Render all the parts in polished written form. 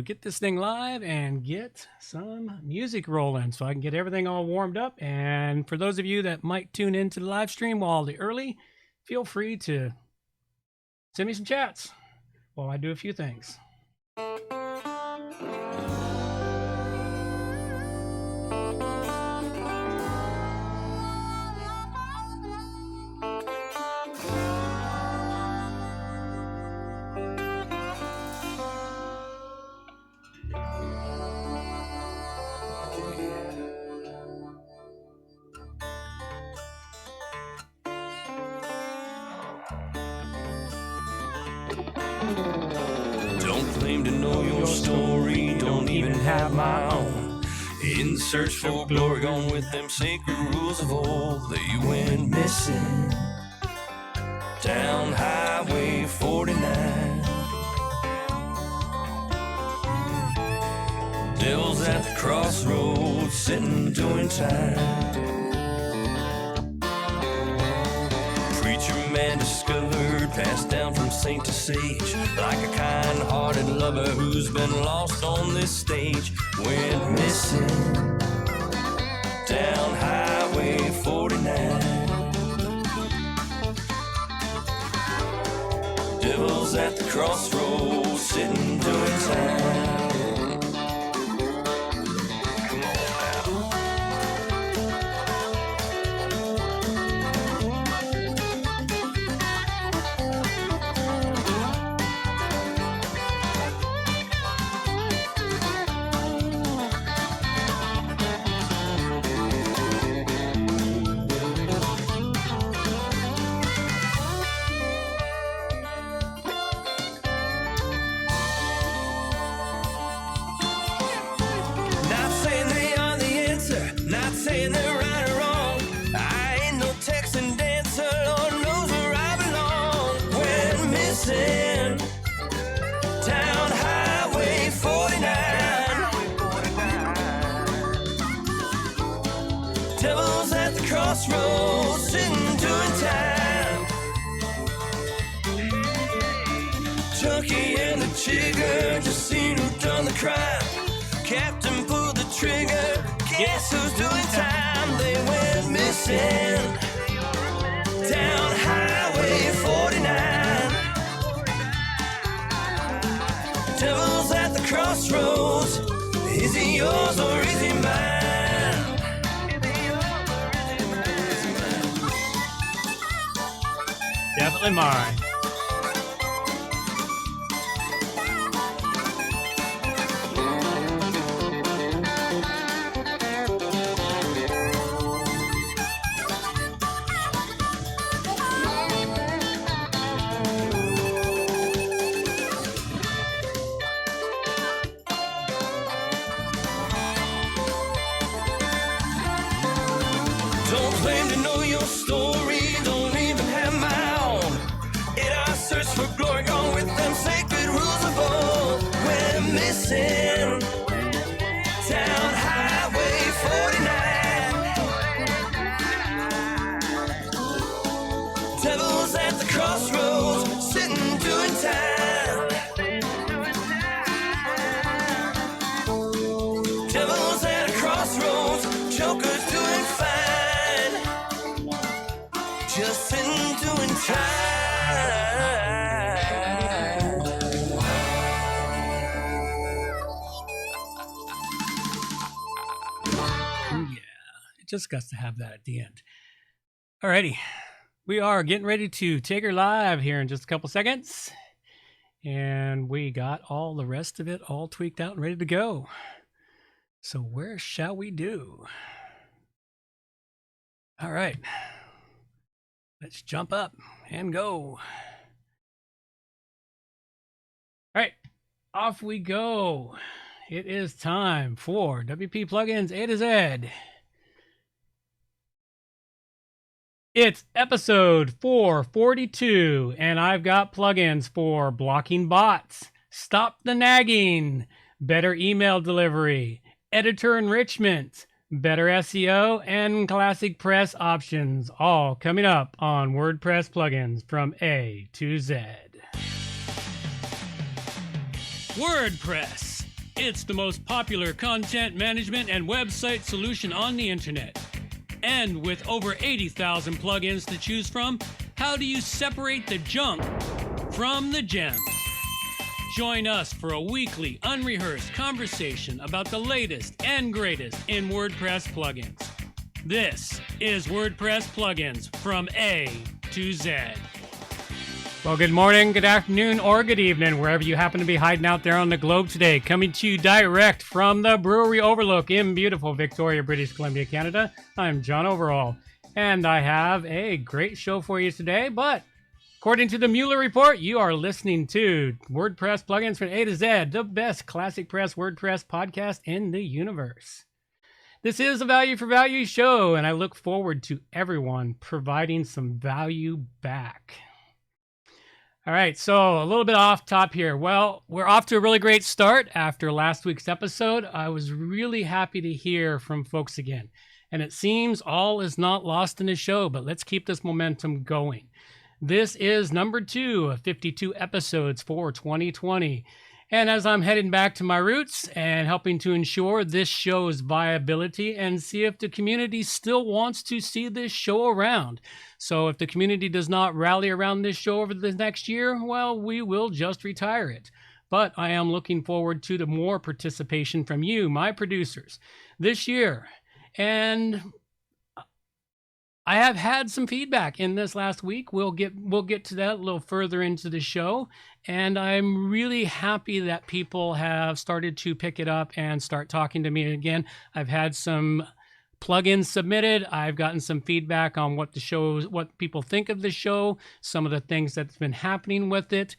get this thing live and get some music rolling so I can get everything all warmed up. And for those of you that might tune into the live stream while the early, feel free to send me some chats while I do a few things. Don't claim to know your story, don't even have my own. In the search for glory, gone with them sacred rules of old that you went missing down Highway 49. Devil's at the crossroads, sitting doing time. Preacher man discovered, passed down from saint to sage, like a kind-hearted lover who's been lost on this stage. Went missing down Highway 49. Devil's at the crossroads, sitting doing time. Crossroads, sitting doing time. Junkie and the jigger, just seen who done the crime. Captain pulled the trigger, guess who's doing time? They went missing down Highway 49. Devil's at the crossroads, is he yours or is he mine? Definitely mine. Don't claim to know your story, don't even have my own. In our search for glory, gone with them sacred rules of old. We're missing down Highway 49. Devil's at the crossroads, sitting doing time. Devil's at a crossroads, joker's doing fine. Just sitting doing time. Yeah, it just got to have that at the end. Alrighty, we are getting ready to take her live here in just a couple seconds. And we got all the rest of it all tweaked out and ready to go. So where shall we do? All right, let's jump up and go. All right, off we go. It is time for WP Plugins A to Z. It's episode 442, and I've got plugins for blocking bots, stop the nagging, better email delivery, editor enrichment, better SEO, and ClassicPress options, all coming up on WordPress plugins from A to Z. WordPress, It's the most popular content management and website solution on the internet. And with over 80,000 plugins to choose from, how do you separate the junk from the gems? Join us for a weekly, unrehearsed conversation about the latest and greatest in WordPress plugins. This is WordPress Plugins from A to Z. Well, good morning, good afternoon, or good evening, wherever you happen to be hiding out there on the globe today. Coming to you direct from the Brewery Overlook in beautiful Victoria, British Columbia, Canada. I'm John Overall, and I have a great show for you today. But according to the Mueller Report, you are listening to WordPress Plugins from A to Z, the best ClassicPress WordPress podcast in the universe. This is a value for value show, and I look forward to everyone providing some value back. All right, so a little bit off top here. Well, we're off to a really great start after last week's episode. I was really happy to hear from folks again. And it seems all is not lost in the show, but let's keep this momentum going. This is number 2 of 52 episodes for 2020. And as I'm heading back to my roots and helping to ensure this show's viability and see if the community still wants to see this show around. So if the community does not rally around this show over the next year, well, we will just retire it. But I am looking forward to the more participation from you, my producers, this year. And I have had some feedback in this last week. We'll get to that a little further into the show. And I'm really happy that people have started to pick it up and start talking to me again. I've had some plugins submitted. I've gotten some feedback on what people think of the show, some of the things that's been happening with it.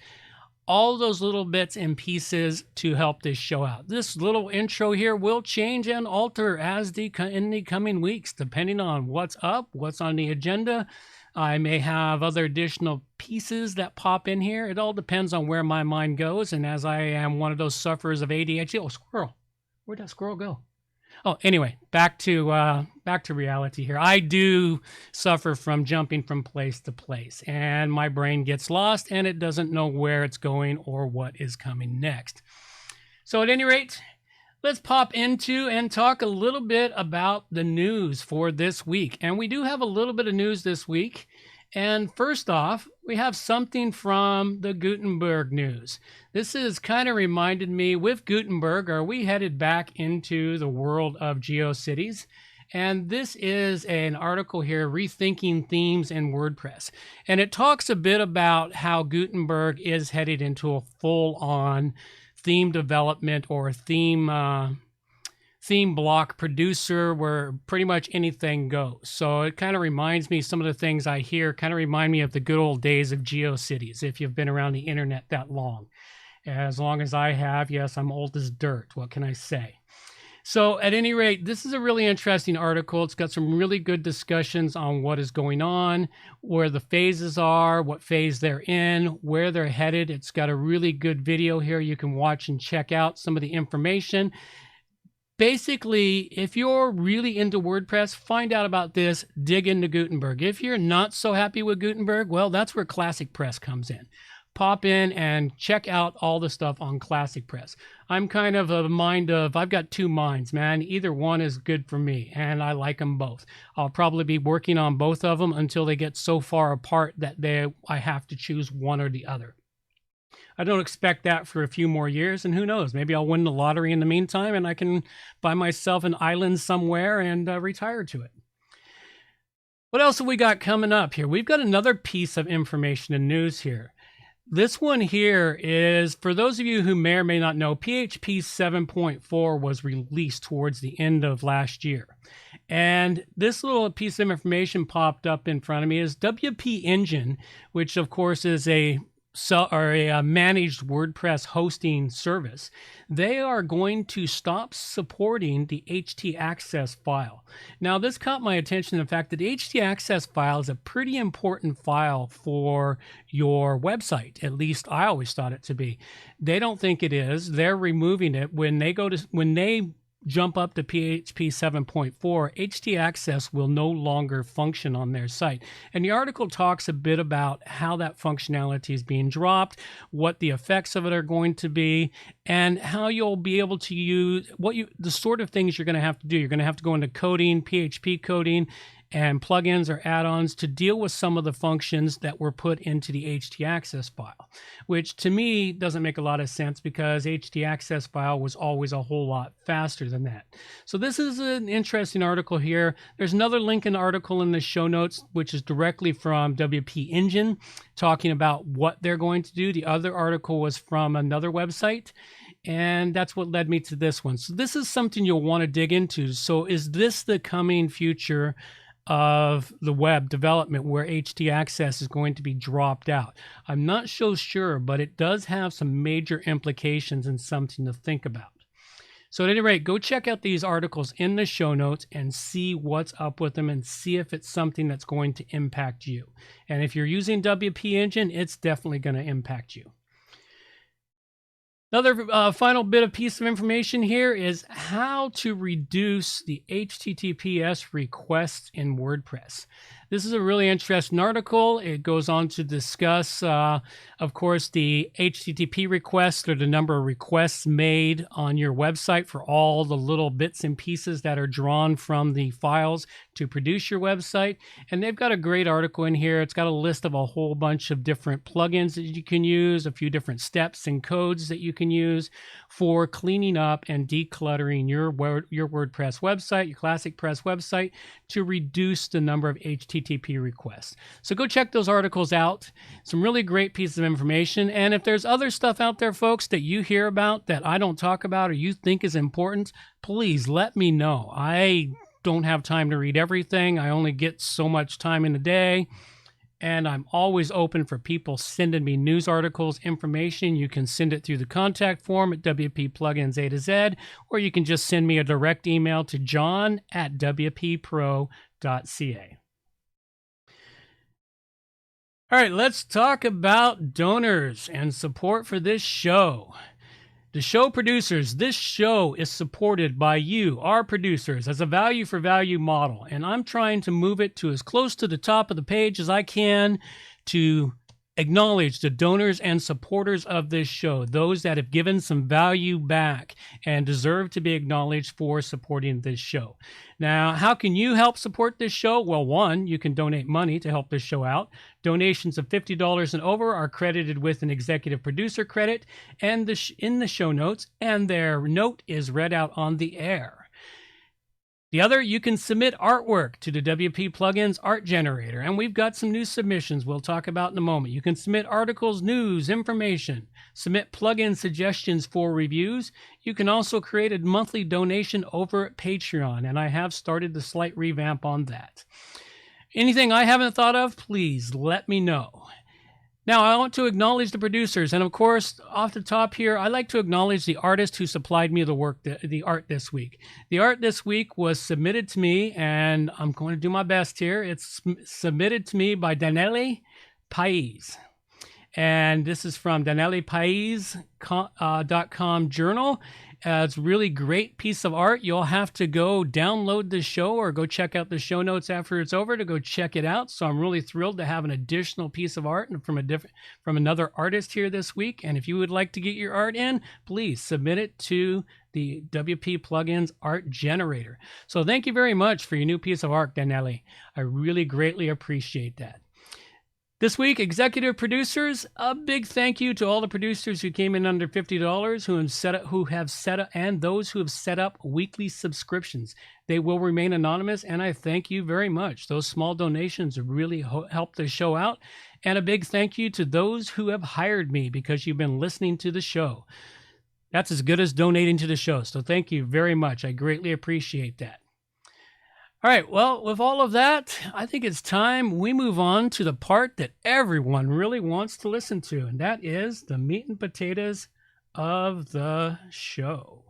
All those little bits and pieces to help this show out. This little intro here will change and alter in the coming weeks, depending on what's up, what's on the agenda. I may have other additional pieces that pop in here. It all depends on where my mind goes. And as I am one of those sufferers of ADHD, oh, squirrel, where'd that squirrel go? Oh, anyway, back to reality here. I do suffer from jumping from place to place, and my brain gets lost, and it doesn't know where it's going or what is coming next. So at any rate, let's pop into and talk a little bit about the news for this week. And we do have a little bit of news this week. And first off, we have something from the Gutenberg news. This has kind of reminded me, with Gutenberg, are we headed back into the world of GeoCities? And this is an article here, Rethinking Themes in WordPress. And it talks a bit about how Gutenberg is headed into a full-on theme development or theme block producer where pretty much anything goes. So it kind of reminds me, some of the things I hear kind of remind me of the good old days of GeoCities, if you've been around the internet that long. As long as I have, yes, I'm old as dirt. What can I say? So at any rate, this is a really interesting article. It's got some really good discussions on what is going on, where the phases are, what phase they're in, where they're headed. It's got a really good video here you can watch and check out some of the information. Basically, if you're really into WordPress, find out about this, dig into Gutenberg. If you're not so happy with Gutenberg, well, that's where ClassicPress comes in. Pop in and check out all the stuff on ClassicPress. I'm kind of a mind of, I've got two minds, man. Either one is good for me, and I like them both. I'll probably be working on both of them until they get so far apart that I have to choose one or the other. I don't expect that for a few more years, and who knows, maybe I'll win the lottery in the meantime and I can buy myself an island somewhere and retire to it. What else have we got coming up here? We've got another piece of information and news here. This one here is, for those of you who may or may not know, PHP 7.4 was released towards the end of last year. And this little piece of information popped up in front of me is WP Engine, which of course is a managed WordPress hosting service. They are going to stop supporting the htaccess file. Now, this caught my attention, the fact that the htaccess file is a pretty important file for your website. At least I always thought it to be. They don't think it is. They're removing it when they jump up to PHP 7.4, htaccess will no longer function on their site. And the article talks a bit about how that functionality is being dropped, what the effects of it are going to be, and how you'll be able to use the sort of things you're going to have to do. You're going to have to go into coding, PHP coding, and plugins or add-ons to deal with some of the functions that were put into the htaccess file, which to me doesn't make a lot of sense because htaccess file was always a whole lot faster than that. So this is an interesting article here. There's another link in the article in the show notes, which is directly from WP Engine, talking about what they're going to do. The other article was from another website, and that's what led me to this one. So this is something you'll want to dig into. So is this the coming future of the web development where htaccess is going to be dropped out? I'm not so sure, but it does have some major implications and something to think about. So at any rate, go check out these articles in the show notes and see what's up with them and see if it's something that's going to impact you. And if you're using WP Engine, it's definitely going to impact you. Another final bit of piece of information here is how to reduce the HTTPS requests in WordPress. This is a really interesting article. It goes on to discuss, of course, the HTTP requests, or the number of requests made on your website for all the little bits and pieces that are drawn from the files to produce your website. And they've got a great article in here. It's got a list of a whole bunch of different plugins that you can use, a few different steps and codes that you can use for cleaning up and decluttering your WordPress website, your ClassicPress website, to reduce the number of HTTP requests. So go check those articles out. Some really great pieces of information. And if there's other stuff out there, folks, that you hear about that I don't talk about or you think is important, please let me know. I don't have time to read everything. I only get so much time in a day. And I'm always open for people sending me news articles, information. You can send it through the contact form at WP Plugins A to Z, or you can just send me a direct email to john@wppro.ca. All right, let's talk about donors and support for this show. The show producers, this show is supported by you, our producers, as a value for value model. And I'm trying to move it to as close to the top of the page as I can to acknowledge the donors and supporters of this show, those that have given some value back and deserve to be acknowledged for supporting this show. Now, how can you help support this show? Well, one, you can donate money to help this show out. Donations of $50 and over are credited with an executive producer credit and in the show notes, and their note is read out on the air. The other, you can submit artwork to the WP Plugins Art Generator, and we've got some new submissions we'll talk about in a moment. You can submit articles, news, information, submit plugin suggestions for reviews. You can also create a monthly donation over at Patreon, and I have started the slight revamp on that. Anything I haven't thought of, please let me know. Now, I want to acknowledge the producers, and of course, off the top here, I'd like to acknowledge the artist who supplied me the art this week. The art this week was submitted to me, and I'm going to do my best here. It's submitted to me by Daniele Pais, and this is from DanielePais.com journal. It's a really great piece of art. You'll have to go download the show or go check out the show notes after it's over to go check it out. So I'm really thrilled to have an additional piece of art from another artist here this week. And if you would like to get your art in, please submit it to the WP Plugins Art Generator. So thank you very much for your new piece of art, Daniele. I really greatly appreciate that. This week, executive producers, a big thank you to all the producers who came in under $50 who have set up, and those who have set up weekly subscriptions. They will remain anonymous, and I thank you very much. Those small donations really help the show out. And a big thank you to those who have hired me because you've been listening to the show. That's as good as donating to the show. So thank you very much. I greatly appreciate that. All right, well, with all of that, I think it's time we move on to the part that everyone really wants to listen to, and that is the meat and potatoes of the show.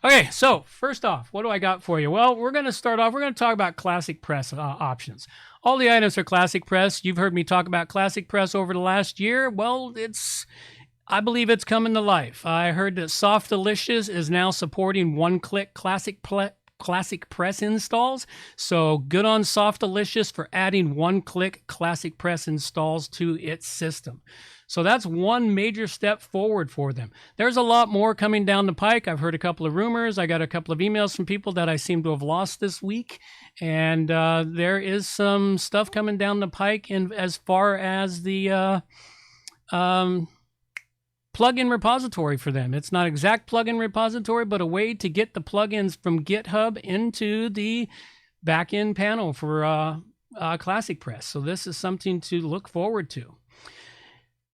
Okay, so first off, what do I got for you? Well, we're going to start off, we're going to talk about ClassicPress options. All the items are ClassicPress. You've heard me talk about ClassicPress over the last year. Well, I believe it's coming to life. I heard that Soft Delicious is now supporting one-click ClassicPress installs. So good on Soft Delicious for adding one-click ClassicPress installs to its system. So that's one major step forward for them. There's a lot more coming down the pike. I've heard a couple of rumors. I got a couple of emails from people that I seem to have lost this week. And there is some stuff coming down the pike as far as the plugin repository for them. It's not exact plugin repository, but a way to get the plugins from GitHub into the backend panel for ClassicPress. So this is something to look forward to.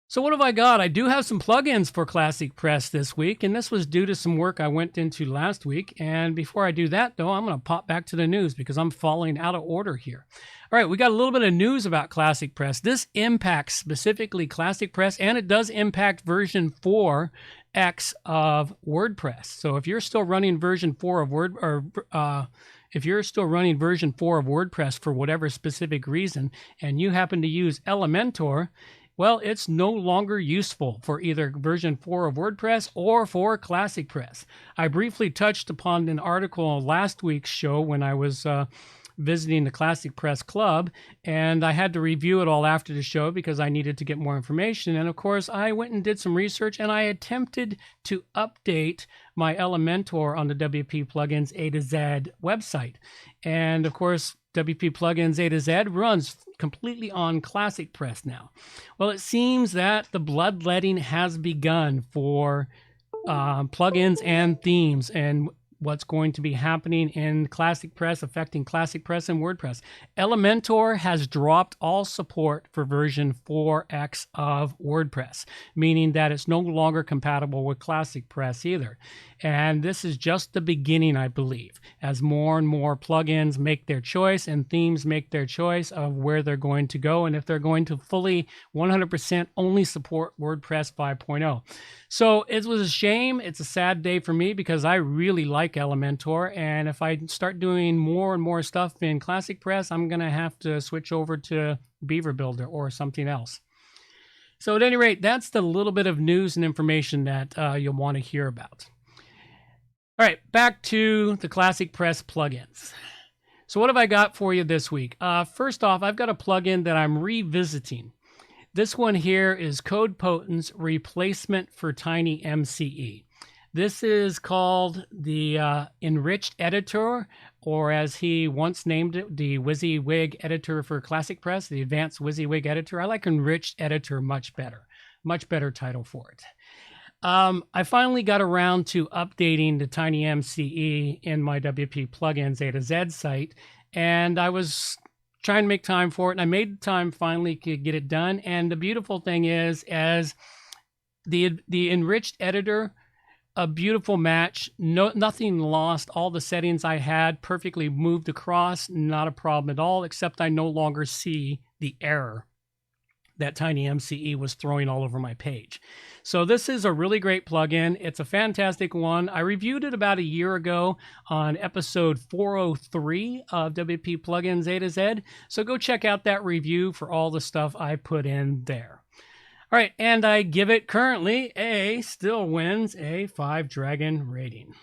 So what have I got? I do have some plugins for ClassicPress this week, and this was due to some work I went into last week. And before I do that, though, I'm going to pop back to the news because I'm falling out of order here. All right, we got a little bit of news about ClassicPress. This impacts specifically ClassicPress, and it does impact version 4X of WordPress. So if you're still running version 4 of if you're still running version 4 of WordPress for whatever specific reason, and you happen to use Elementor, well, it's no longer useful for either version 4 of WordPress or for ClassicPress. I briefly touched upon an article last week's show when I was visiting the ClassicPress Club, and I had to review it all after the show because I needed to get more information. And of course, I went and did some research, and I attempted to update my Elementor on the WP Plugins A to Z website. And of course, WP Plugins A to Z runs completely on ClassicPress now. Well, it seems that the bloodletting has begun for plugins and themes and what's going to be happening in ClassicPress, affecting ClassicPress and WordPress. Elementor has dropped all support for version 4X of WordPress, meaning that it's no longer compatible with ClassicPress either. And this is just the beginning, I believe, as more and more plugins make their choice and themes make their choice of where they're going to go and if they're going to fully 100% only support WordPress 5.0. So it was a shame. It's a sad day for me because I really like Elementor. And if I start doing more and more stuff in ClassicPress, I'm going to have to switch over to Beaver Builder or something else. So at any rate, that's the little bit of news and information that you'll want to hear about. All right, back to the ClassicPress plugins. So what have I got for you this week? First off, I've got a plugin that I'm revisiting. This one here is CodePotent's replacement for TinyMCE. This is called the Enriched Editor, or as he once named it, the WYSIWYG editor for ClassicPress, the Advanced WYSIWYG editor. I like Enriched Editor much better. Much better title for it. I finally got around to updating the TinyMCE in my WP Plugins A to Z site, and I was trying to make time for it, and I made time finally to get it done. And the beautiful thing is, as the Enriched Editor, a beautiful match, nothing lost. All the settings I had perfectly moved across, not a problem at all, except I no longer see the error that TinyMCE was throwing all over my page. So this is a really great plugin. It's a fantastic one. I reviewed it about a year ago on episode 403 of WP Plugins A to Z. So go check out that review for all the stuff I put in there. All right, and I give it currently still wins a 5 Dragon rating.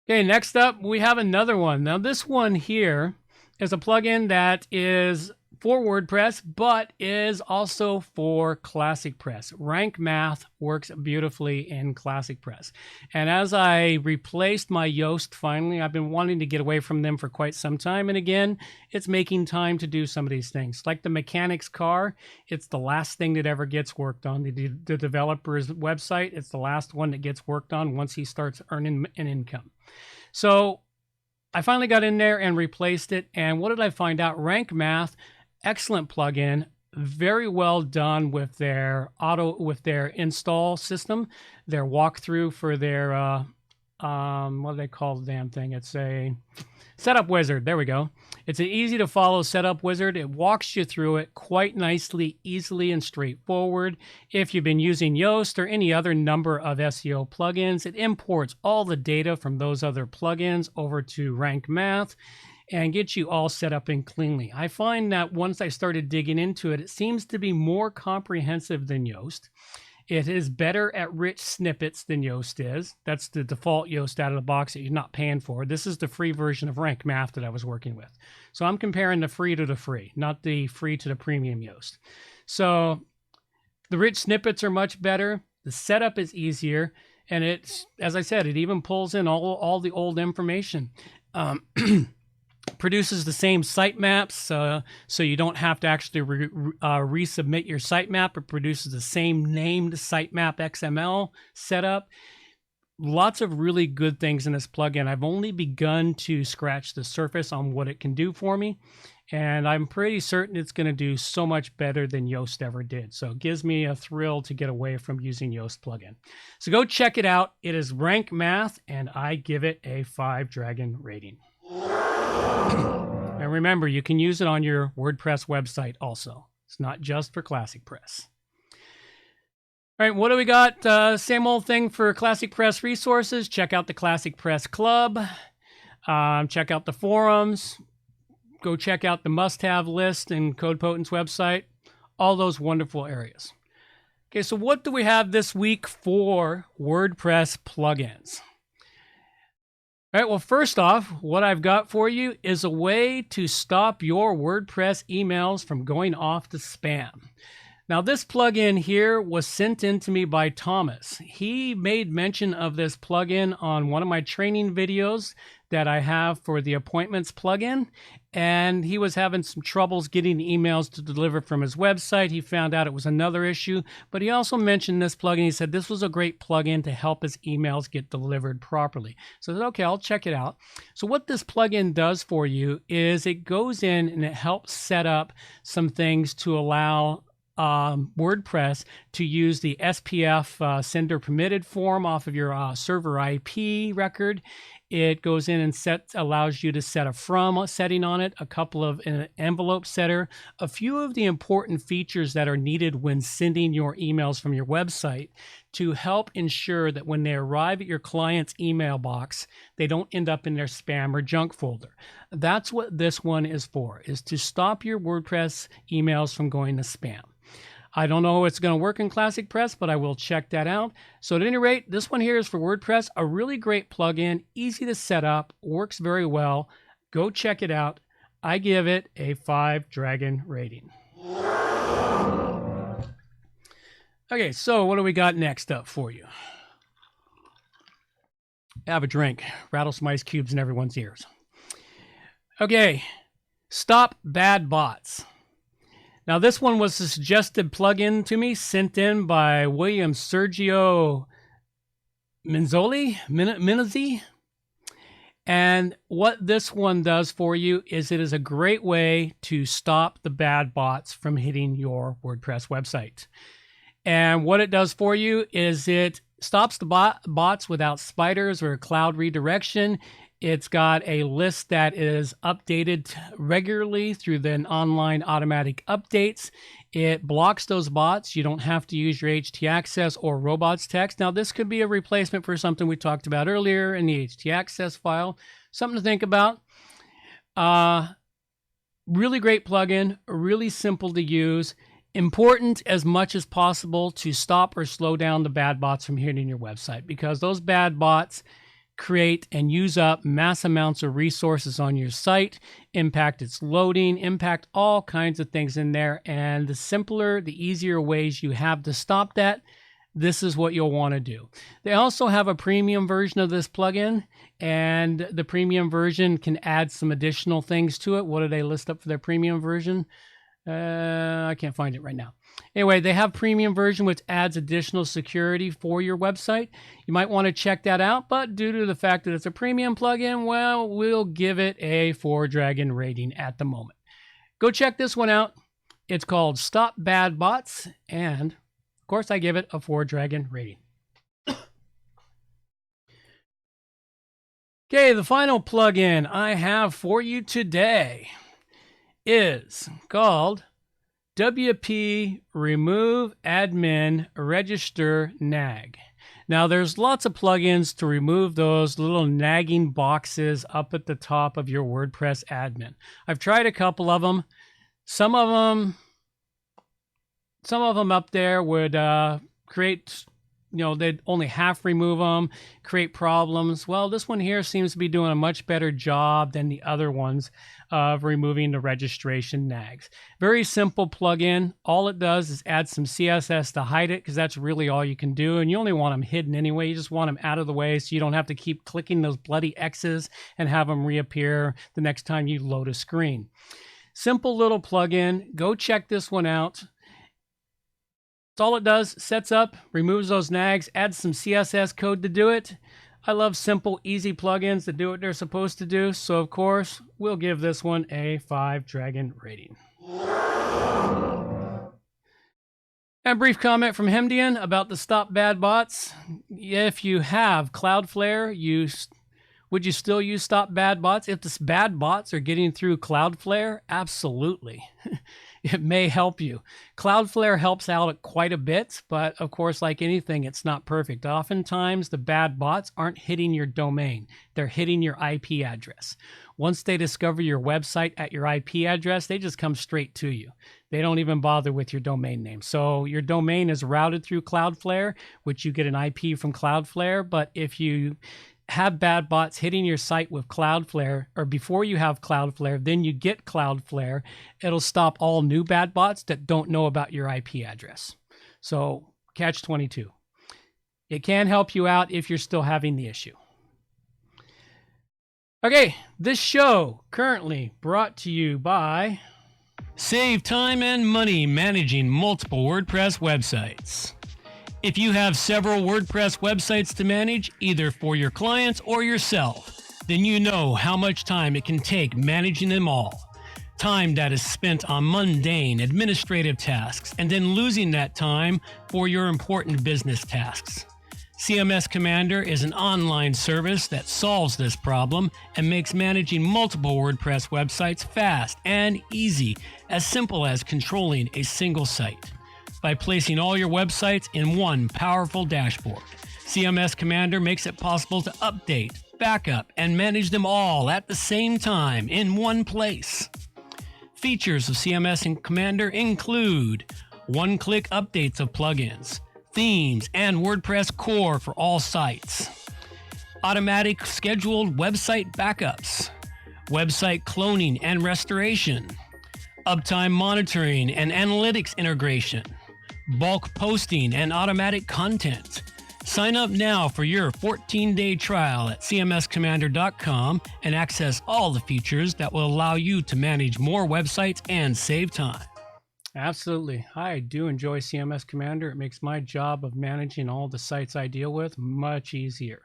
Okay, next up, we have another one. Now this one here is a plugin that is for WordPress, but is also for ClassicPress. Rank Math works beautifully in ClassicPress. And as I replaced my Yoast finally, I've been wanting to get away from them for quite some time. And again, it's making time to do some of these things. Like the mechanic's car, it's the last thing that ever gets worked on. The developer's website, it's the last one that gets worked on once he starts earning an income. So I finally got in there and replaced it. And what did I find out? Rank Math, excellent plugin, very well done with their install system, their walkthrough for their what do they call the damn thing? It's a setup wizard. There we go. It's an easy to follow setup wizard. It walks you through it quite nicely, easily, and straightforward. If you've been using Yoast or any other number of SEO plugins, it imports all the data from those other plugins over to Rank Math. and get you all set up and cleanly. I find that once I started digging into it, it seems to be more comprehensive than Yoast. It is better at rich snippets than Yoast is. That's the default Yoast out of the box that you're not paying for. This is the free version of Rank Math that I was working with. So I'm comparing the free to the free, not the free to the premium Yoast. So the rich snippets are much better. The setup is easier. And it's, as I said, it even pulls in all the old information. Produces the same sitemaps, so you don't have to actually resubmit your sitemap. It produces the same named sitemap XML setup. Lots of really good things in this plugin. I've only begun to scratch the surface on what it can do for me, and I'm pretty certain it's going to do so much better than Yoast ever did. So it gives me a thrill to get away from using Yoast plugin. So go check it out. It is Rank Math, and I give it a 5 dragon rating. And remember, you can use it on your WordPress website also. It's not just for ClassicPress. All right, what do we got? Same old thing for ClassicPress resources. Check out the ClassicPress Club. Check out the forums. Go check out the must-have list and CodePotent's website. All those wonderful areas. Okay, so what do we have this week for WordPress plugins? All right, well, first off, what I've got for you is a way to stop your WordPress emails from going off to spam. Now, this plugin here was sent in to me by Thomas. He made mention of this plugin on one of my training videos that I have for the appointments plugin, and he was having some troubles getting emails to deliver from his website. He found out it was another issue, but he also mentioned this plugin. He said this was a great plugin to help his emails get delivered properly. So I said, okay, I'll check it out. So what this plugin does for you is it goes in and it helps set up some things to allow WordPress to use the SPF sender permitted form off of your server IP record. It goes in and allows you to set a from setting on it, a couple of an envelope setter, a few of the important features that are needed when sending your emails from your website to help ensure that when they arrive at your client's email box, they don't end up in their spam or junk folder. That's what this one is for, is to stop your WordPress emails from going to spam. I don't know if it's going to work in ClassicPress, but I will check that out. So at any rate, this one here is for WordPress, a really great plugin, easy to set up, works very well. Go check it out. I give it a 5 dragon rating. Okay, so what do we got next up for you? Have a drink, rattle some ice cubes in everyone's ears. Okay, stop bad bots. Now, this one was a suggested plugin to me, sent in by William Sergio Minazzi. And what this one does for you is it is a great way to stop the bad bots from hitting your WordPress website. And what it does for you is it stops the bots without spiders or cloud redirection. It's got a list that is updated regularly through the online automatic updates. It blocks those bots. You don't have to use your htaccess or robots text. Now, this could be a replacement for something we talked about earlier in the htaccess file. Something to think about. Really great plugin, really simple to use. Important as much as possible to stop or slow down the bad bots from hitting your website, because those bad bots create and use up mass amounts of resources on your site, impact its loading, impact all kinds of things in there. And the simpler, the easier ways you have to stop that, this is what you'll want to do. They also have a premium version of this plugin, and the premium version can add some additional things to it. What do they list up for their premium version? I can't find it right now. Anyway, they have premium version, which adds additional security for your website. You might want to check that out, but due to the fact that it's a premium plugin, well, we'll give it a 4 dragon rating at the moment. Go check this one out. It's called Stop Bad Bots, and of course, I give it a 4 dragon rating. Okay, the final plugin I have for you today is called WP Remove Admin Register Nag. Now, there's lots of plugins to remove those little nagging boxes up at the top of your WordPress admin. I've tried a couple of them. Some of them up there would create, they'd only half remove them, create problems. Well, this one here seems to be doing a much better job than the other ones of removing the registration nags. Very simple plugin. All it does is add some CSS to hide it, because that's really all you can do. And you only want them hidden anyway. You just want them out of the way so you don't have to keep clicking those bloody X's and have them reappear the next time you load a screen. Simple little plugin. Go check this one out. That's all it does. Sets up, removes those nags, adds some CSS code to do it. I love simple, easy plugins that do what they're supposed to do. So, of course, we'll give this one a 5 dragon rating. A brief comment from Hemdian about the Stop Bad Bots. If you have Cloudflare, would you still use Stop Bad Bots? If the bad bots are getting through Cloudflare, absolutely. It may help you. Cloudflare helps out quite a bit, but of course, like anything, it's not perfect. Oftentimes, the bad bots aren't hitting your domain. They're hitting your IP address. Once they discover your website at your IP address, they just come straight to you. They don't even bother with your domain name. So your domain is routed through Cloudflare, which you get an IP from Cloudflare. But if you have bad bots hitting your site with Cloudflare, or before you have Cloudflare, then you get Cloudflare, it'll stop all new bad bots that don't know about your IP address. So catch-22. It can help you out if you're still having the issue. Okay, this show currently brought to you by Save Time and Money Managing Multiple WordPress Websites. If you have several WordPress websites to manage, either for your clients or yourself, then you know how much time it can take managing them all. Time that is spent on mundane administrative tasks and then losing that time for your important business tasks. CMS Commander is an online service that solves this problem and makes managing multiple WordPress websites fast and easy, as simple as controlling a single site. By placing all your websites in one powerful dashboard, CMS Commander makes it possible to update, backup, and manage them all at the same time in one place. Features of CMS Commander include one-click updates of plugins, themes, and WordPress core for all sites, automatic scheduled website backups, website cloning and restoration, uptime monitoring and analytics integration, bulk posting and automatic content. Sign up now for your 14-day trial at cmscommander.com and access all the features that will allow you to manage more websites and save time. Absolutely. I do enjoy CMS Commander. It makes my job of managing all the sites I deal with much easier.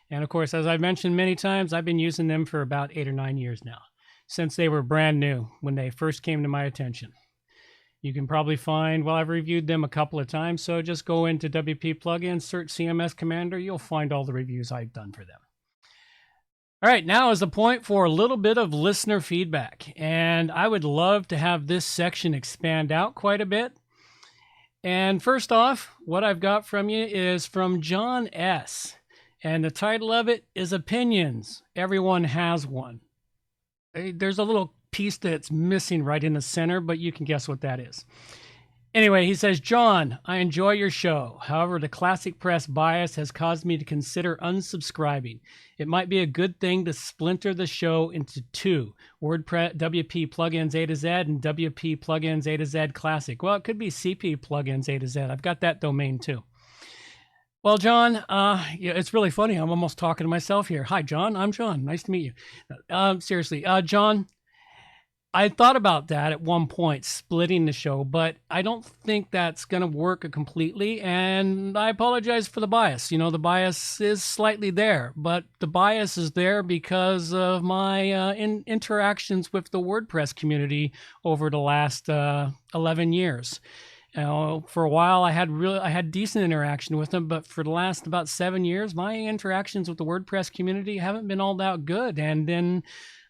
And of course, as I've mentioned many times, I've been using them for about 8 or 9 years now, since they were brand new when they first came to my attention. You can probably find, well, I've reviewed them a couple of times, so just go into WP Plugins, search CMS Commander, you'll find all the reviews I've done for them. All right, now is the point for a little bit of listener feedback, and I would love to have this section expand out quite a bit. And first off, what I've got from you is from John S., and the title of it is Opinions. Everyone has one. There's a little piece that's missing right in the center, but you can guess what that is. Anyway, he says, John, I enjoy your show. However, the ClassicPress bias has caused me to consider unsubscribing. It might be a good thing to splinter the show into two, WordPress WP Plugins A to Z and WP Plugins A to Z Classic. Well, it could be CP Plugins A to Z. I've got that domain too. Well, John, it's really funny. I'm almost talking to myself here. Hi, John. I'm John. Nice to meet you. Seriously, John, I thought about that at one point, splitting the show, but I don't think that's going to work completely, and I apologize for the bias. You know, the bias is slightly there, but the bias is there because of my interactions with the WordPress community over the last 11 years. For a while, I had decent interaction with them, but for the last about 7 years, my interactions with the WordPress community haven't been all that good. And then,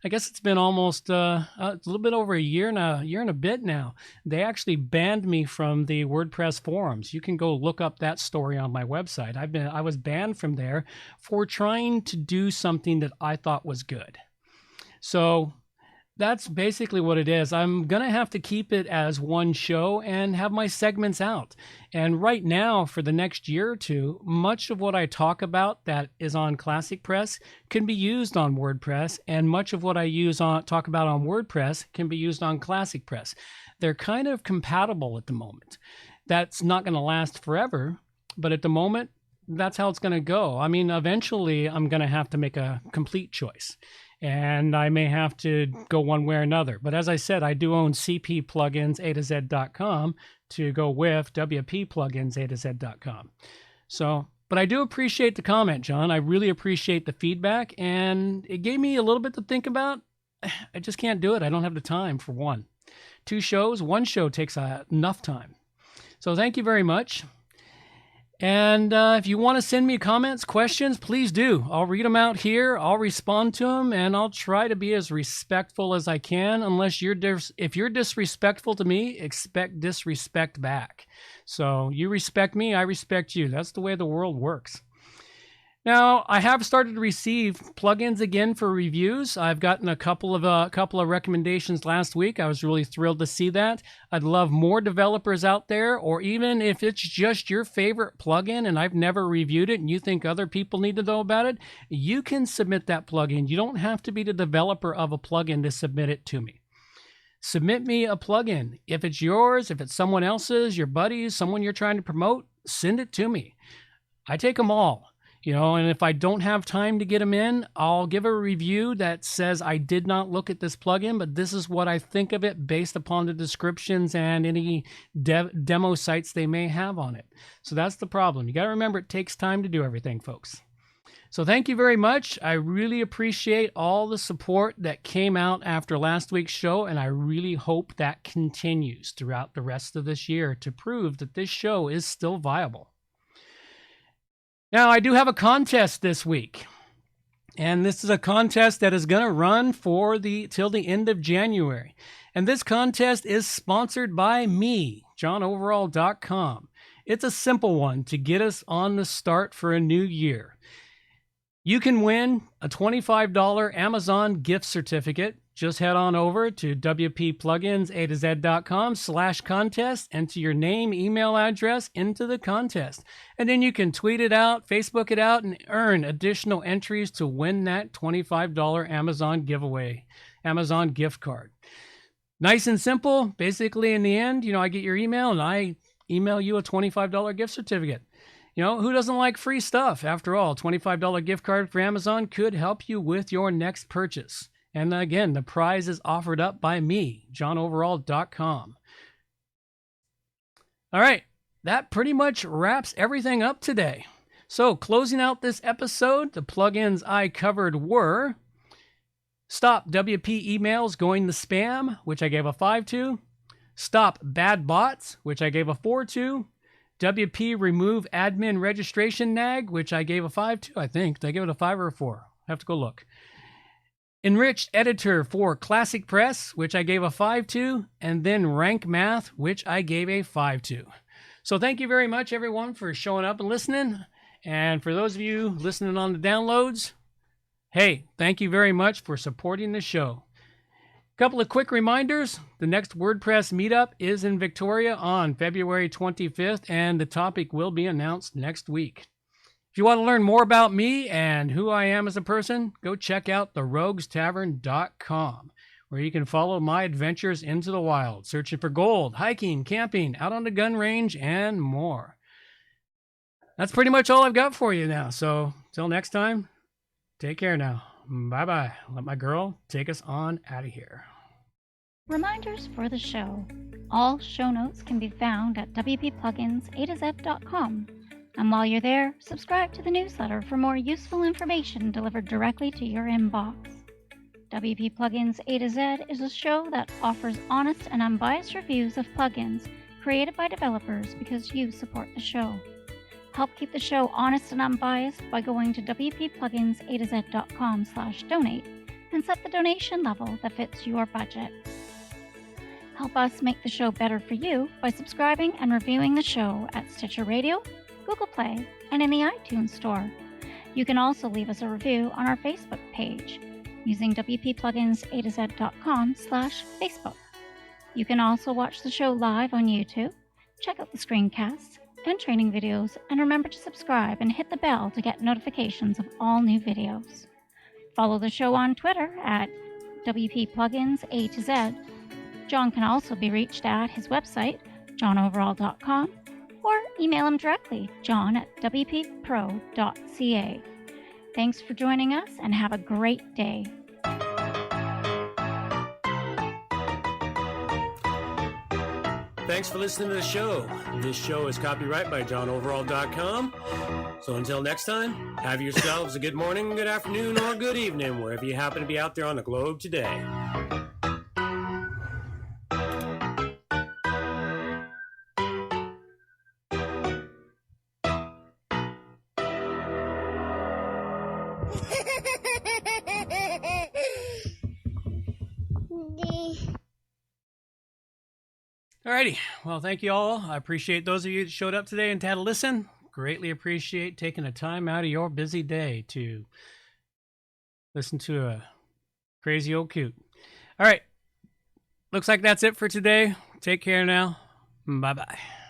I guess it's been almost a little bit over a year now, year and a bit now. They actually banned me from the WordPress forums. You can go look up that story on my website. I was banned from there for trying to do something that I thought was good. So that's basically what it is. I'm going to have to keep it as one show and have my segments out. And right now, for the next year or two, much of what I talk about that is on ClassicPress can be used on WordPress, and much of what I talk about on WordPress can be used on ClassicPress. They're kind of compatible at the moment. That's not going to last forever, but at the moment, that's how it's going to go. I mean, eventually, I'm going to have to make a complete choice. And I may have to go one way or another. But as I said, I do own CP plugins A to Z.com to go with WP plugins A to Z.com. So, but I do appreciate the comment, John. I really appreciate the feedback. And it gave me a little bit to think about. I just can't do it. I don't have the time for one. 2 shows, 1 show takes enough time. So thank you very much. And if you want to send me comments, questions, please do. I'll read them out here. I'll respond to them, and I'll try to be as respectful as I can. Unless if you're disrespectful to me, expect disrespect back. So you respect me, I respect you. That's the way the world works. Now, I have started to receive plugins again for reviews. I've gotten a couple of recommendations last week. I was really thrilled to see that. I'd love more developers out there, or even if it's just your favorite plugin and I've never reviewed it and you think other people need to know about it, you can submit that plugin. You don't have to be the developer of a plugin to submit it to me. Submit me a plugin. If it's yours, if it's someone else's, your buddies, someone you're trying to promote, send it to me. I take them all. And if I don't have time to get them in, I'll give a review that says I did not look at this plugin, but this is what I think of it based upon the descriptions and any demo sites they may have on it. So that's the problem. You got to remember, it takes time to do everything, folks. So thank you very much. I really appreciate all the support that came out after last week's show, and I really hope that continues throughout the rest of this year to prove that this show is still viable. Now, I do have a contest this week, and this is a contest that is going to run till the end of January. And this contest is sponsored by me, johnoverall.com. It's a simple one to get us on the start for a new year. You can win a $25 Amazon gift certificate. Just head on over to wppluginsa2z.com/contest, enter your name, email address into the contest. And then you can tweet it out, Facebook it out, and earn additional entries to win that $25 Amazon gift card. Nice and simple. Basically, in the end, I get your email and I email you a $25 gift certificate. Who doesn't like free stuff? After all, $25 gift card for Amazon could help you with your next purchase. And again, the prize is offered up by me, johnoverall.com. All right, that pretty much wraps everything up today. So closing out this episode, the plugins I covered were Stop WP Emails Going to Spam, which I gave a 5 to. Stop Bad Bots, which I gave a 4 to. WP Remove Admin Registration Nag, which I gave a 5 to, I think. Did I give it a 5 or a 4? I have to go look. Enriched Editor for ClassicPress, which I gave a 5 to, and then Rank Math, which I gave a 5 to. So thank you very much, everyone, for showing up and listening. And for those of you listening on the downloads, hey, thank you very much for supporting the show. A couple of quick reminders. The next WordPress meetup is in Victoria on February 25th, and the topic will be announced next week. If you want to learn more about me and who I am as a person, go check out theroguestavern.com, where you can follow my adventures into the wild, searching for gold, hiking, camping, out on the gun range, and more. That's pretty much all I've got for you now. So till next time, take care now. Bye-bye. Let my girl take us on out of here. Reminders for the show. All show notes can be found at wppluginsa2z.com. And while you're there, subscribe to the newsletter for more useful information delivered directly to your inbox. WP Plugins A to Z is a show that offers honest and unbiased reviews of plugins created by developers because you support the show. Help keep the show honest and unbiased by going to wppluginsato z.com/donate and set the donation level that fits your budget. Help us make the show better for you by subscribing and reviewing the show at Stitcher Radio, Google Play, and in the iTunes Store. You can also leave us a review on our Facebook page using wppluginsato.com/Facebook. You can also watch the show live on YouTube, check out the screencasts and training videos, and remember to subscribe and hit the bell to get notifications of all new videos. Follow the show on Twitter at WPPluginsAtoZ. John can also be reached at his website, johnoverall.com, or email him directly, john@wppro.ca. Thanks for joining us and have a great day. Thanks for listening to the show. This show is copyright by johnoverall.com. So until next time, have yourselves a good morning, good afternoon, or good evening, wherever you happen to be out there on the globe today. Alrighty. Well, thank you all. I appreciate those of you that showed up today and had a listen. Greatly appreciate taking the time out of your busy day to listen to a crazy old coot. All right. Looks like that's it for today. Take care now. Bye-bye.